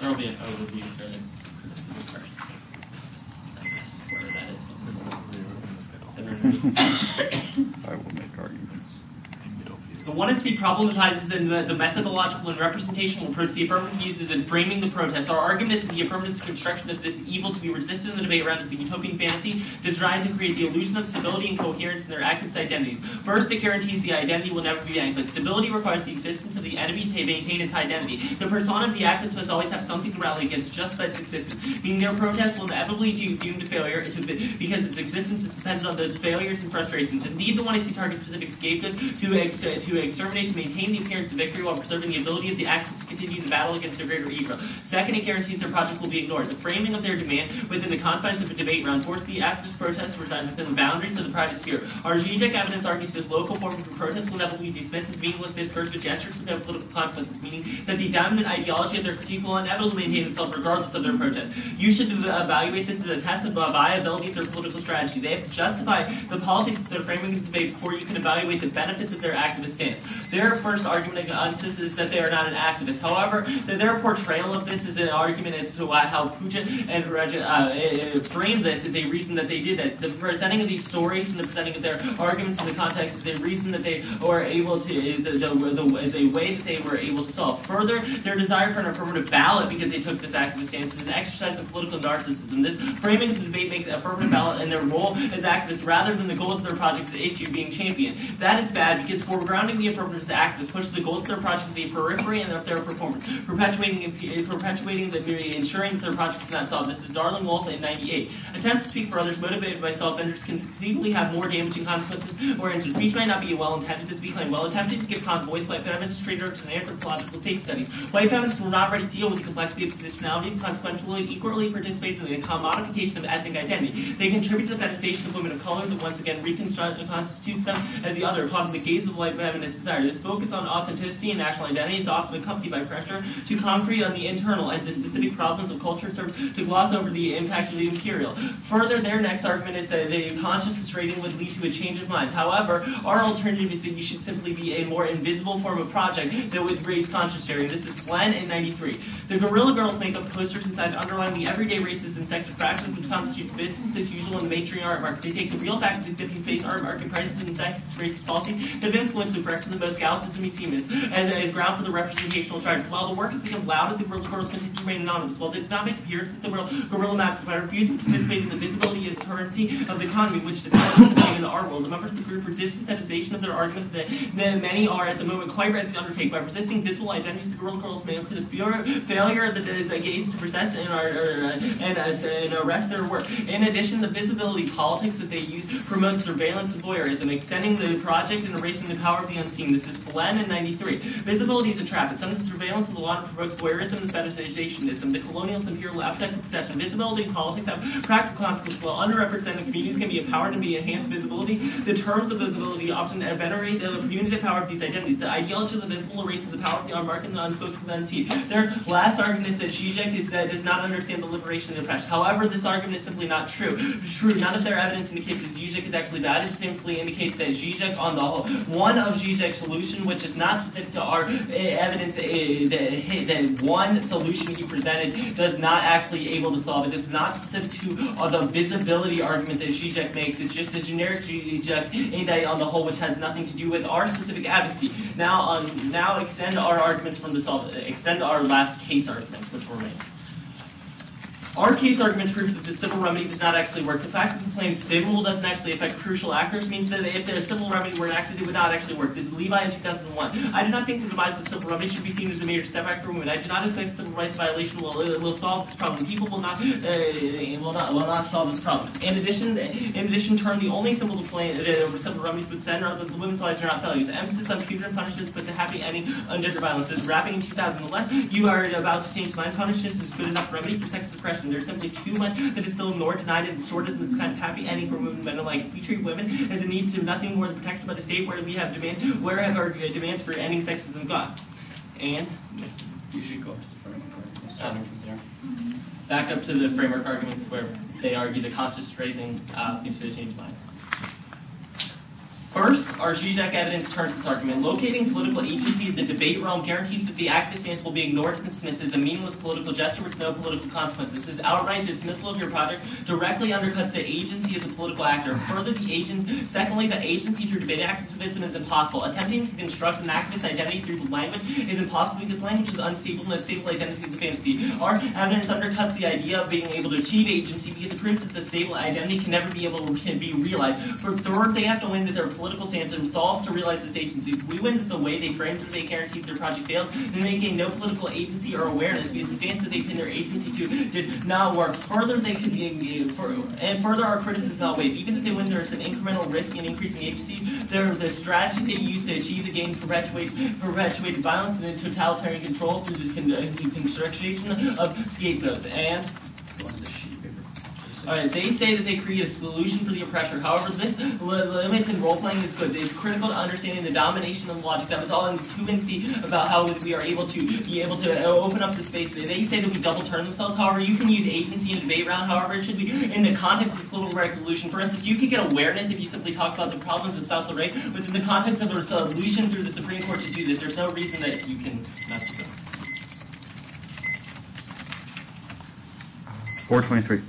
There will be an overview for the first. I will make arguments. The 1MC problematizes in the methodological and representational approach the affirmative uses in framing the protest. Our argument is that the affirmative's construction of this evil to be resisted in the debate around is the utopian fantasy designed to create the illusion of stability and coherence in their activist identities. First, it guarantees the identity will never be vanquished. Stability requires the existence of the enemy to maintain its identity. The persona of the activist must always have something to rally against just by its existence, meaning their protest will inevitably be doomed to failure because its existence is dependent on those failures and frustrations. Indeed, the 1AC targets specific scapegoat to exterminate to maintain the appearance of victory while preserving the ability of the activists to continue the battle against their greater evil. Second, it guarantees their project will be ignored. The framing of their demand within the confines of a debate round forced the activist protest to reside within the boundaries of the private sphere. Our Zizek evidence argues this local form of protest will inevitably be dismissed as meaningless discursive gestures with no political consequences, meaning that the dominant ideology of their critique will inevitably maintain itself regardless of their protest. You should evaluate this as a test of the viability of their political strategy. They have to justify the politics of their framing of the debate before you can evaluate the benefits of their activist stance. Their first argument against this is that they are not an activist. However, their portrayal of this is an argument as to how Puja and Reja framed this is a reason that they did that. The presenting of these stories and the presenting of their arguments in the context is a reason that they were able to, is a way that they were able to solve. Further, their desire for an affirmative ballot because they took this activist stance is an exercise of political narcissism. This framing of the debate makes affirmative ballot and their role as activists rather than the goals of their project at issue being championed. That is bad because foregrounding the affirmative activists push the goals of their project to the periphery and of their performance, perpetuating ensuring that their project is not solved. This is Darling Wolf in 98. Attempts to speak for others motivated by self-interest can conceivably have more damaging consequences, whereas speech might not be well-intended to speak, well attempted to give voice. White feminists trained in anthropological faith studies. White feminists were not ready to deal with the complexity of positionality and consequently equally participated in the commodification of ethnic identity. They contribute to the fetishization of women of color that once again constitutes them as the other, caught in the gaze of white feminist desire. This focus on authenticity and national identity is often accompanied by pressure to concrete on the internal and the specific problems of culture serves to gloss over the impact of the imperial. Further, their next argument is that the consciousness rating would lead to a change of mind. However, our alternative is that you should simply be a more invisible form of project that would raise conscious sharing. This is Glenn in 93. The Guerrilla Girls make up posters inside underlying the everyday races and sexual practices which constitutes business as usual in the mainstream art market. They take the real facts of existing space art market prices and sexist racist policy that have influenced the correct and the most gallants of the museum as ground for the representational charges. While the work has become loud, the Guerrilla Girls continue to remain anonymous. While they did not make appearances, the Guerrilla Masks by refusing to participate in the visibility and currency of the economy, which developed in the art world. The members of the group resist the fetishization of their argument that many are at the moment quite ready to undertake. By resisting visible identities, the Guerrilla Girls may include the failure that is engaged to possess and arrest their work. In addition, the visibility politics that they use promotes surveillance and voyeurism, extending the project and erasing the power of the unseen. This is Glenn in 93. Visibility is a trap. It's under the surveillance of the law and provokes voyeurism and fetishizationism. The colonialist imperial appetite for possession. Visibility and politics have practical consequences. While underrepresented communities can be empowered and be enhanced visibility, the terms of visibility often venerate the punitive power of these identities. The ideology of the visible erases the power of the unmarked and the unspoken and the unseen. Their last argument is that Zizek does not understand the liberation of the oppressed. However, this argument is simply not true. None of their evidence indicates that Zizek is actually bad. It simply indicates that Zizek, on the whole, one of Zizek's solution, which is not specific to our evidence, that one solution he presented does not actually able to solve it. It's not specific to the visibility argument that Zizek makes. It's just a generic Zizek indictment on the whole, which has nothing to do with our specific advocacy. Now extend our arguments from the extend our last case arguments, which were made. Our case arguments proves that the civil remedy does not actually work. The fact that the claim civil doesn't actually affect crucial actors means that if the civil remedy were enacted, it would not actually work. This is Levi in 2001. I do not think the demise of civil remedy should be seen as a major step back for women. I do not expect civil rights violation will solve this problem. People will not solve this problem. In addition, term the only civil civil remedies would send are that the women's lives are not failures. Emphasis on punitive punishments puts a happy ending on gender violence. This is Wrapping in 2011. You are about to change mind punishments is good enough remedy for sex suppression. There's simply too much that is still ignored, denied, and distorted in this kind of happy ending for women. Men alike. We treat women as a need to nothing more than protection by the state, where we have where have our demands for ending sexism gone? And you should go up to the framework arguments. Back up to the framework arguments where they argue the conscious phrasing leads to a change of mind. First, our Zizek evidence turns this argument. Locating political agency in the debate realm guarantees that the activist stance will be ignored and dismissed as a meaningless political gesture with no political consequences. This outright dismissal of your project directly undercuts the agency as a political actor. Secondly, the agency through debate activism is impossible. Attempting to construct an activist identity through language is impossible because language is unstable and a stable identity is a fantasy. Our evidence undercuts the idea of being able to achieve agency because it proves that the stable identity can never be able to be realized. For third, they have to win that their political stance resolves to realize this agency. If we win that the way they frame the debate guarantees their project fails, then they gain no political agency or awareness because the stance that they pin their agency to did not work. Further, they could be further our criticism outweighs. Even if they win, there's an incremental risk in increasing agency. The strategy they use to achieve the gain perpetuate violence and totalitarian control through the construction of scapegoats. And they say that they create a solution for the oppressor. However, this limits and role-playing is good. It's critical to understanding the domination of the logic that is all intuitancy about how we are able to open up the space. They say that we double turn themselves. However, you can use agency in a debate round. However, it should be in the context of political resolution. For instance, you could get awareness if you simply talk about the problems of spousal rape, but in the context of a solution through the Supreme Court to do this, there's no reason that you can not do that. 423.